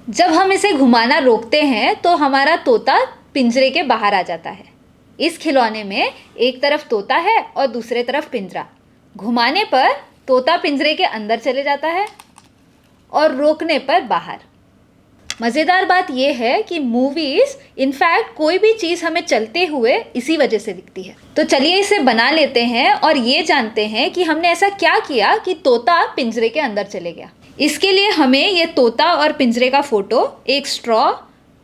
जब हम इसे घुमाना रोकते हैं तो हमारा तोता पिंजरे के बाहर आ जाता है। इस खिलौने में एक तरफ तोता है और दूसरे तरफ पिंजरा। घुमाने पर तोता पिंजरे के अंदर चले जाता है और रोकने पर बाहर। मज़ेदार बात यह है कि मूवीज़ इनफैक्ट कोई भी चीज़ हमें चलते हुए इसी वजह से दिखती है। तो चलिए इसे बना लेते हैं और ये जानते हैं कि हमने ऐसा क्या किया कि तोता पिंजरे के अंदर चले गया। इसके लिए हमें ये तोता और पिंजरे का फ़ोटो, एक स्ट्रॉ,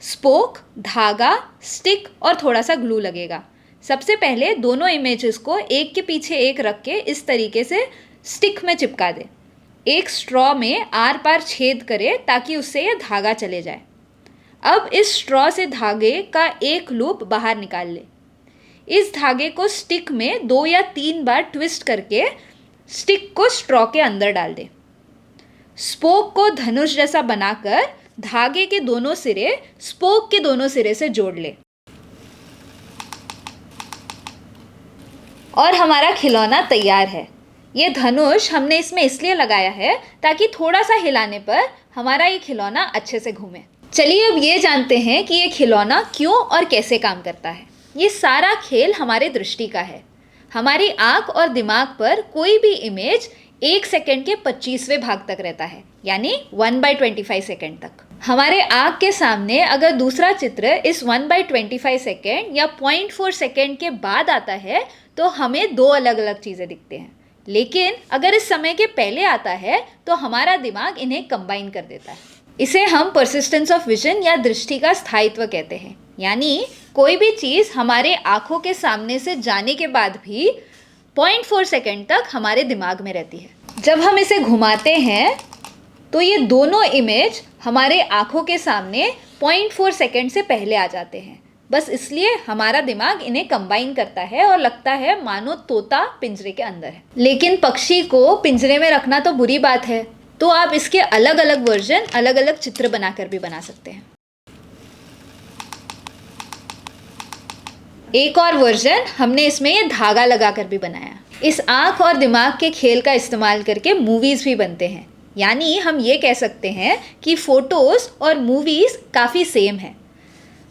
स्पोक, धागा, स्टिक और थोड़ा सा ग्लू लगेगा। सबसे पहले दोनों इमेजेस को एक के पीछे एक रख के इस तरीके से स्टिक में चिपका दें। एक स्ट्रॉ में आर पार छेद करें ताकि उससे यह धागा चले जाए। अब इस स्ट्रॉ से धागे का एक लूप बाहर निकाल लें। इस धागे को स्टिक में 2 या 3 बार ट्विस्ट करके स्टिक को स्ट्रॉ के अंदर डाल दें। स्पोक को धनुष जैसा बनाकर धागे के दोनों सिरे स्पोक के दोनों सिरे से जोड़ लें और हमारा खिलौना तैयार है। ये धनुष हमने इसमें इसलिए लगाया है ताकि थोड़ा सा हिलाने पर हमारा ये खिलौना अच्छे से घूमे। चलिए अब ये जानते हैं कि ये खिलौना क्यों और कैसे काम करता है। ये सारा खेल हमारे दृष्टि का है। हमारी आँख और दिमाग पर कोई भी इमेज 1 सेकेंड के 25वें भाग तक रहता है, यानी 1/25 सेकेंड तक। हमारे आँख के सामने अगर दूसरा चित्र इस 1/25 सेकेंड या 0.4 सेकेंड के बाद आता है तो हमें 2 अलग अलग चीज़ें दिखते हैं। लेकिन अगर इस समय के पहले आता है तो हमारा दिमाग इन्हें कंबाइन कर देता है। इसे हम परसिस्टेंस ऑफ विजन या दृष्टि का स्थायित्व कहते हैं। यानी कोई भी चीज़ हमारे आँखों के सामने से जाने के बाद भी 0.4 सेकेंड तक हमारे दिमाग में रहती है। जब हम इसे घुमाते हैं तो ये दोनों इमेज हमारे आँखों के सामने 0.4 सेकेंड से पहले आ जाते हैं। बस इसलिए हमारा दिमाग इन्हें कंबाइन करता है और लगता है मानो तोता पिंजरे के अंदर है। लेकिन पक्षी को पिंजरे में रखना तो बुरी बात है, तो आप इसके अलग अलग वर्जन, अलग अलग चित्र बनाकर भी बना सकते हैं। एक और वर्जन हमने इसमें ये धागा लगाकर भी बनाया। इस आँख और दिमाग के खेल का इस्तेमाल करके मूवीज़ भी बनते हैं। यानी हम ये कह सकते हैं कि फ़ोटोज़ और मूवीज़ काफ़ी सेम हैं।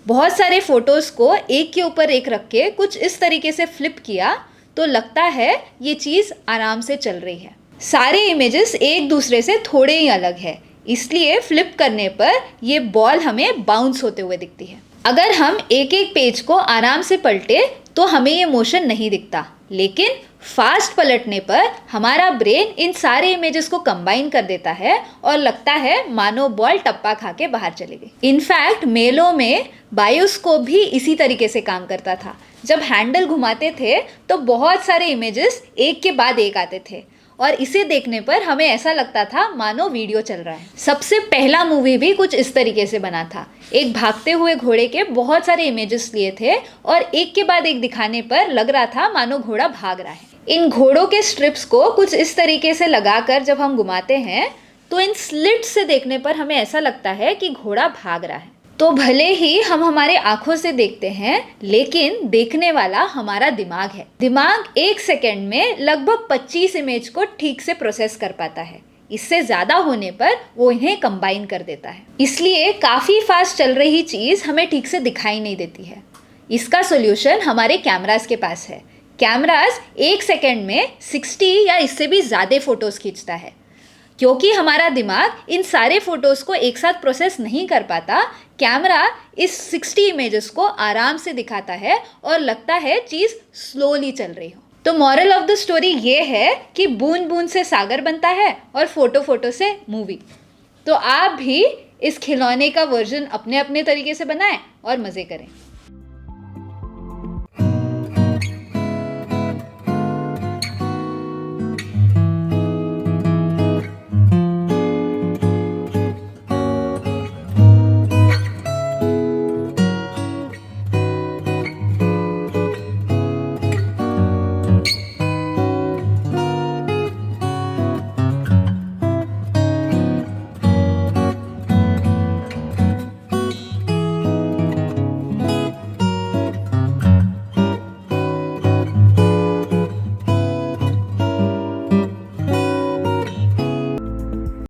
बहुत सारे फ़ोटोज़ को एक के ऊपर एक रख के कुछ इस तरीके से फ्लिप किया तो लगता है ये चीज़ आराम से चल रही है। सारे इमेजेस एक दूसरे से थोड़े ही अलग है, इसलिए फ्लिप करने पर ये बॉल हमें बाउंस होते हुए दिखती है। अगर हम एक एक पेज को आराम से पलटे तो हमें ये मोशन नहीं दिखता, लेकिन फास्ट पलटने पर हमारा ब्रेन इन सारे इमेजेस को कंबाइन कर देता है और लगता है मानो बॉल टप्पा खा के बाहर चले गई। इनफैक्ट मेलों में बायोस्कोप भी इसी तरीके से काम करता था। जब हैंडल घुमाते थे तो बहुत सारे इमेजेस एक के बाद एक आते थे और इसे देखने पर हमें ऐसा लगता था मानो वीडियो चल रहा है। सबसे पहला मूवी भी कुछ इस तरीके से बना था। एक भागते हुए घोड़े के बहुत सारे इमेजेस लिए थे और एक के बाद एक दिखाने पर लग रहा था मानो घोड़ा भाग रहा है। इन घोड़ों के स्ट्रिप्स को कुछ इस तरीके से लगाकर जब हम घुमाते हैं तो इन स्लिट्स से देखने पर हमें ऐसा लगता है कि घोड़ा भाग रहा है। तो भले ही हम हमारे आँखों से देखते हैं, लेकिन देखने वाला हमारा दिमाग है। दिमाग 1 सेकेंड में लगभग 25 इमेज को ठीक से प्रोसेस कर पाता है। इससे ज़्यादा होने पर वो इन्हें कंबाइन कर देता है। इसलिए काफ़ी फास्ट चल रही चीज़ हमें ठीक से दिखाई नहीं देती है। इसका सोल्यूशन हमारे कैमरास के पास है। कैमरास 1 सेकेंड में 60 या इससे भी ज़्यादा फ़ोटोज़ खींचता है। क्योंकि हमारा दिमाग इन सारे फ़ोटोज़ को एक साथ प्रोसेस नहीं कर पाता, कैमरा इस 60 इमेजेस को आराम से दिखाता है और लगता है चीज़ स्लोली चल रही हो। तो मॉरल ऑफ द स्टोरी ये है कि बूंद बूंद से सागर बनता है और फोटो फोटो से मूवी। तो आप भी इस खिलौने का वर्जन अपने अपने तरीके से बनाएं और मज़े करें।